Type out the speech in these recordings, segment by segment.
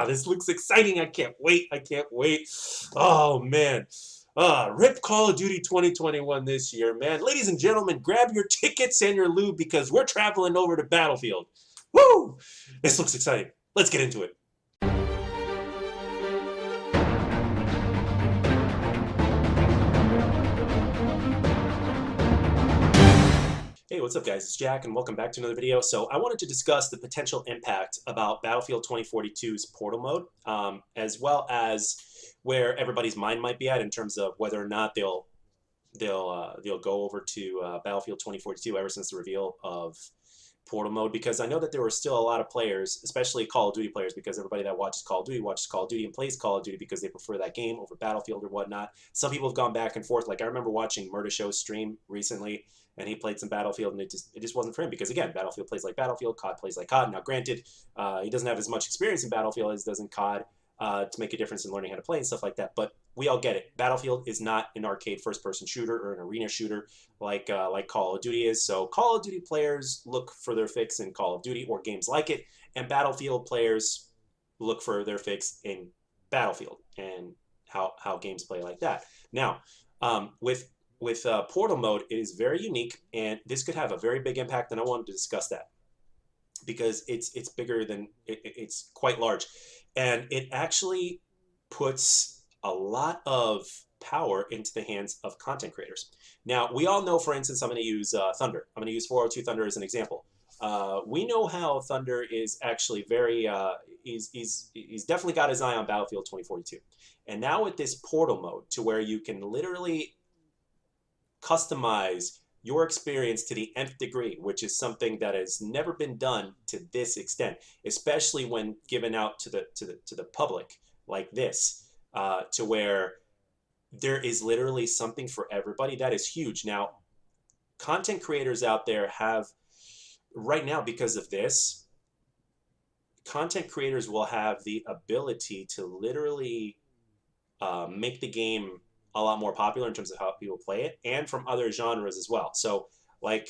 This looks exciting. I can't wait. I can't wait. Oh, man. Rip Call of Duty 2021 this year, man. Ladies and gentlemen, grab your tickets and your lube because we're traveling over to Battlefield. Woo! This looks exciting. Let's get into it. Hey, what's up guys? It's Jack and welcome back to another video. So I wanted to discuss the potential impact about Battlefield 2042's portal mode, as well as where everybody's mind might be at in terms of whether or not they'll go over to Battlefield 2042 ever since the reveal of portal mode, because I know that there were still a lot of players, especially Call of Duty players, because everybody that watches Call of Duty and plays Call of Duty because they prefer that game over Battlefield or whatnot. Some people have gone back and forth. Like I remember watching Murder Show's stream recently, and he played some Battlefield, and it just wasn't for him because again, Battlefield plays like Battlefield, COD plays like COD. Now, granted, he doesn't have as much experience in Battlefield as does in COD to make a difference in learning how to play and stuff like that. But we all get it. Battlefield is not an arcade first-person shooter or an arena shooter like Call of Duty is. So Call of Duty players look for their fix in Call of Duty or games like it, and Battlefield players look for their fix in Battlefield and how games play like that. Now, with portal mode, it is very unique, and this could have a very big impact, and I wanted to discuss that because it's bigger than it's quite large, and it actually puts a lot of power into the hands of content creators. Now, we all know, for instance, I'm going to use Thunder. I'm going to use 402 Thunder as an example. We know how Thunder is actually very, he's definitely got his eye on Battlefield 2042. And now with this portal mode to where you can literally customize your experience to the nth degree, which is something that has never been done to this extent, especially when given out to the public like this, to where there is literally something for everybody. That is huge. Now, content creators out there have right now, because of this, content creators will have the ability to literally make the game a lot more popular in terms of how people play it, and from other genres as well. So, like,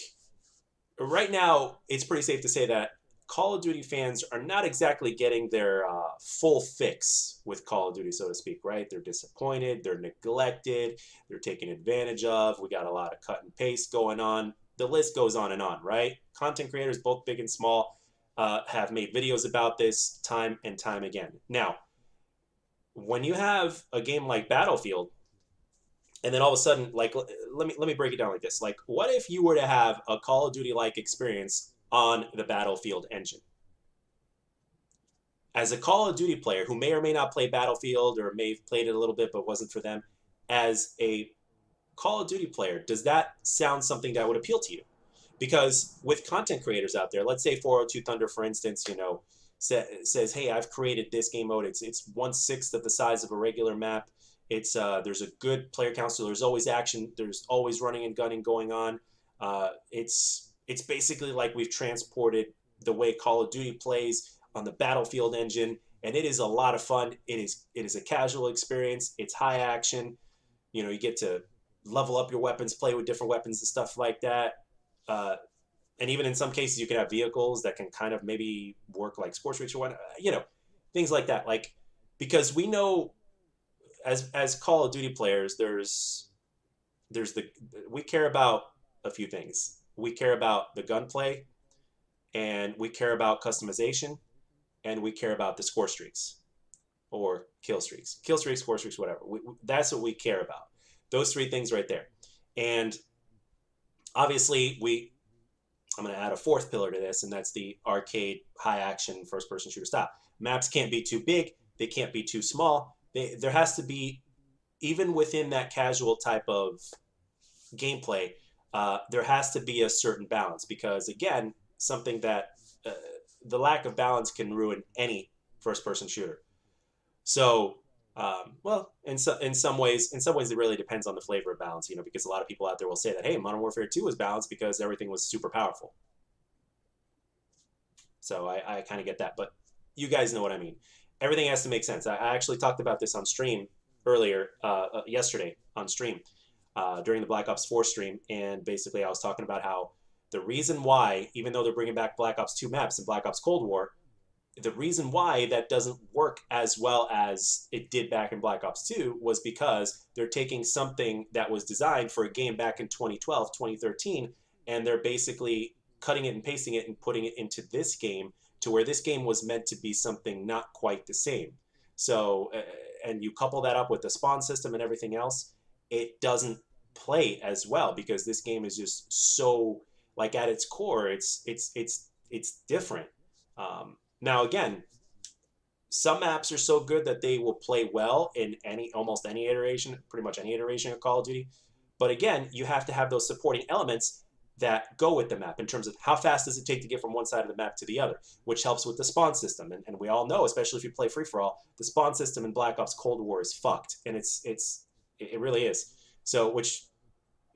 right now, it's pretty safe to say that Call of Duty fans are not exactly getting their full fix with Call of Duty, so to speak, right? They're disappointed, they're neglected, they're taken advantage of. We got a lot of cut and paste going on. The list goes on and on, right? Content creators, both big and small, have made videos about this time and time again. Now, when you have a game like Battlefield, and then all of a sudden, like, let me break it down like this. Like, what if you were to have a Call of Duty-like experience on the Battlefield engine? As a Call of Duty player who may or may not play Battlefield or may have played it a little bit but wasn't for them, as a Call of Duty player, does that sound something that would appeal to you? Because with content creators out there, let's say 402 Thunder, for instance, you know, says, hey, I've created this game mode. It's 1/6 of the size of a regular map. It's there's a good player count, so there's always action. There's always running and gunning going on. It's basically like we've transported the way Call of Duty plays on the Battlefield engine, and it is a lot of fun. It is a casual experience. It's high action. You know, you get to level up your weapons, play with different weapons and stuff like that. And even in some cases, you can have vehicles that can kind of maybe work like score streaks or whatnot. You know, things like that. Like, because we know, as Call of Duty players, we care about a few things. We care about the gunplay, and we care about customization, and we care about the score streaks or kill streaks, score streaks, whatever. That's what we care about. Those three things right there. And obviously, I'm going to add a fourth pillar to this, and that's the arcade high action first person shooter style. Maps can't be too big. They can't be too small. There has to be, even within that casual type of gameplay, there has to be a certain balance, because again, something that the lack of balance can ruin any first-person shooter. So, well, in some ways, it really depends on the flavor of balance, you know, because a lot of people out there will say that, hey, Modern Warfare 2 was balanced because everything was super powerful. So I kind of get that, but you guys know what I mean. Everything has to make sense. I actually talked about this on stream earlier, yesterday on stream, during the Black Ops 4 stream, and basically I was talking about how the reason why, even though they're bringing back Black Ops 2 maps and Black Ops Cold War, The reason why that doesn't work as well as it did back in Black Ops 2 was because they're taking something that was designed for a game back in 2012, 2013, and they're basically cutting it and pasting it and putting it into this game to where this game was meant to be something not quite the same. So, and you couple that up with the spawn system and everything else, it doesn't play as well because this game is just so like at its core, it's different. Now again, some maps are so good that they will play well in almost any iteration, pretty much any iteration of Call of Duty. But again, you have to have those supporting elements that go with the map in terms of how fast does it take to get from one side of the map to the other, which helps with the spawn system. And we all know, especially if you play free for all, the spawn system in Black Ops Cold War is fucked, and it really is. So which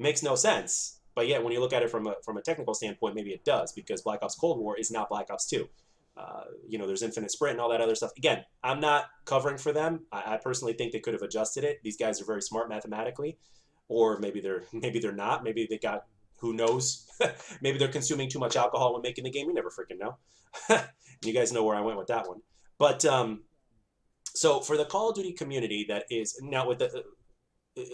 makes no sense. But yet, when you look at it from a technical standpoint, maybe it does because Black Ops Cold War is not Black Ops 2. There's infinite sprint and all that other stuff. Again, I'm not covering for them. I personally think they could have adjusted it. These guys are very smart mathematically, or maybe they're not. Maybe they got, who knows? Maybe they're consuming too much alcohol when making the game. You never freaking know. You guys know where I went with that one. But so for the Call of Duty community that is now with the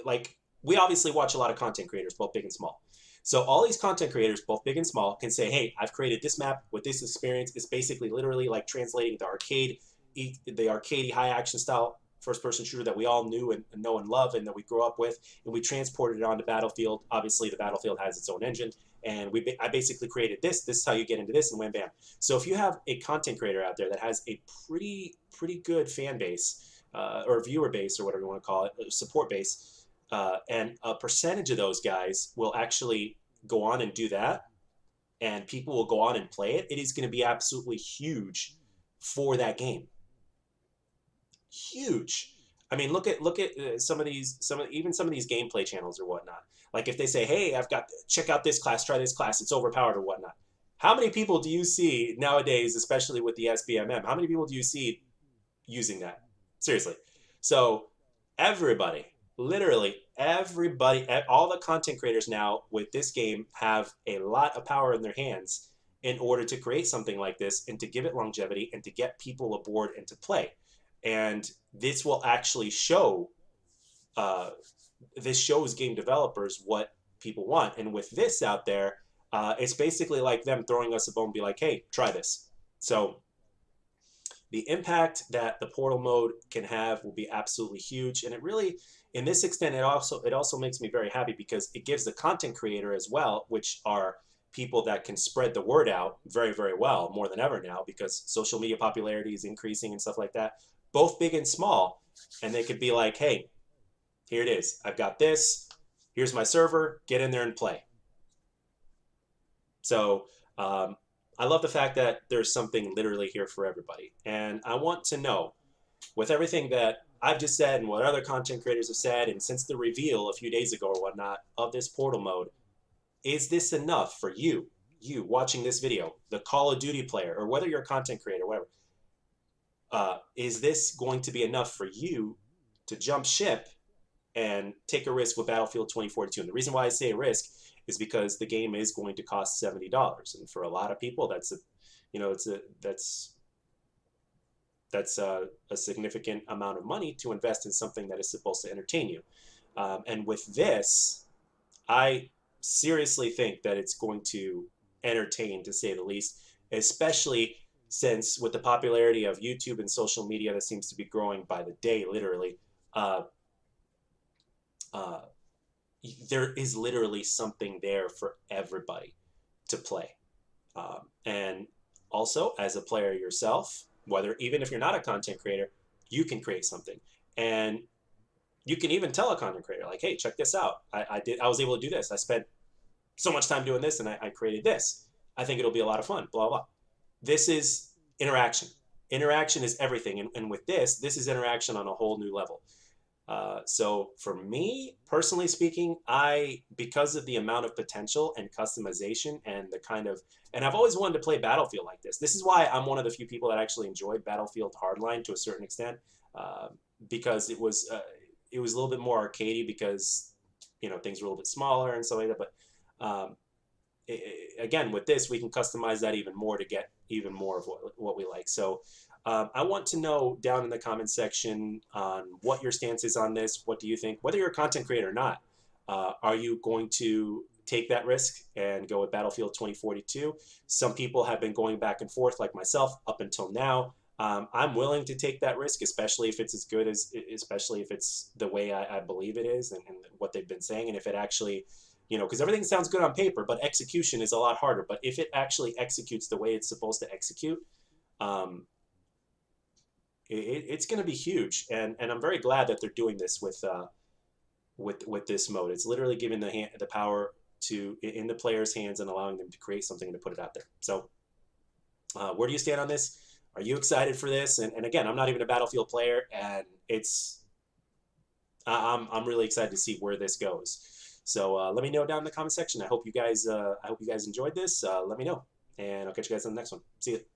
like, we obviously watch a lot of content creators, both big and small. So all these content creators, both big and small, can say, hey, I've created this map with this experience. It's basically literally like translating the arcade high action style first person shooter that we all knew and know and love and that we grew up with, and we transported it onto Battlefield. Obviously, the Battlefield has its own engine, and I basically created this. This is how you get into this, and wham, bam. So if you have a content creator out there that has a pretty good fan base or viewer base or whatever you want to call it, support base, and a percentage of those guys will actually go on and do that, and people will go on and play it. It is going to be absolutely huge for that game. Huge. I mean, look at some of these gameplay channels or whatnot. Like if they say, "Hey, check out this class, try this class, it's overpowered or whatnot." How many people do you see nowadays, especially with the SBMM? How many people do you see using that? Seriously. So everybody, literally everybody, all the content creators now with this game have a lot of power in their hands in order to create something like this and to give it longevity and to get people aboard and to play. And this will actually show, this shows game developers what people want. And with this out there, it's basically like them throwing us a bone and be like, hey, try this. So the impact that the portal mode can have will be absolutely huge. And it really, in this extent, it also makes me very happy because it gives the content creator as well, which are people that can spread the word out very, very well, more than ever now, because social media popularity is increasing and stuff like that, both big and small. And they could be like, hey, here it is. I've got this. Here's my server. Get in there and play. So I love the fact that there's something literally here for everybody. And I want to know, with everything that I've just said and what other content creators have said, and since the reveal a few days ago or whatnot of this portal mode, is this enough for you watching this video, the Call of Duty player, or whether you're a content creator, whatever? Is this going to be enough for you to jump ship and take a risk with Battlefield 2042? And the reason why I say a risk is because the game is going to cost $70, and for a lot of people, that's a significant amount of money to invest in something that is supposed to entertain you. And with this, I seriously think that it's going to entertain, to say the least, especially since with the popularity of YouTube and social media that seems to be growing by the day, literally, there is literally something there for everybody to play. And also, as a player yourself, even if you're not a content creator, you can create something. And you can even tell a content creator, like, hey, check this out. I was able to do this. I spent so much time doing this, and I created this. I think it'll be a lot of fun, blah, blah. This is interaction. Interaction is everything. And with this is interaction on a whole new level. So for me, personally speaking, because of the amount of potential and customization and and I've always wanted to play Battlefield like this. This is why I'm one of the few people that actually enjoyed Battlefield Hardline to a certain extent, because it was a little bit more arcadey because, things were a little bit smaller and stuff like that. But again, with this, we can customize that even more to get, even more of what we like. So I want to know down in the comments section on what your stance is on this. What do you think? Whether you're a content creator or not, are you going to take that risk and go with Battlefield 2042? Some people have been going back and forth, like myself, up until now. I'm willing to take that risk, especially if it's as good as, especially if it's the way I believe it is, and what they've been saying, and if it actually, because everything sounds good on paper, but execution is a lot harder. But if it actually executes the way it's supposed to execute, um, it's going to be huge. And I'm very glad that they're doing this with this mode. It's literally giving the power to in the player's hands and allowing them to create something and to put it out there. So where do you stand on this? Are you excited for this? And again, I'm not even a Battlefield player, and I'm really excited to see where this goes. So let me know down in the comment section. I hope you guys enjoyed this. Let me know, and I'll catch you guys on the next one. See you.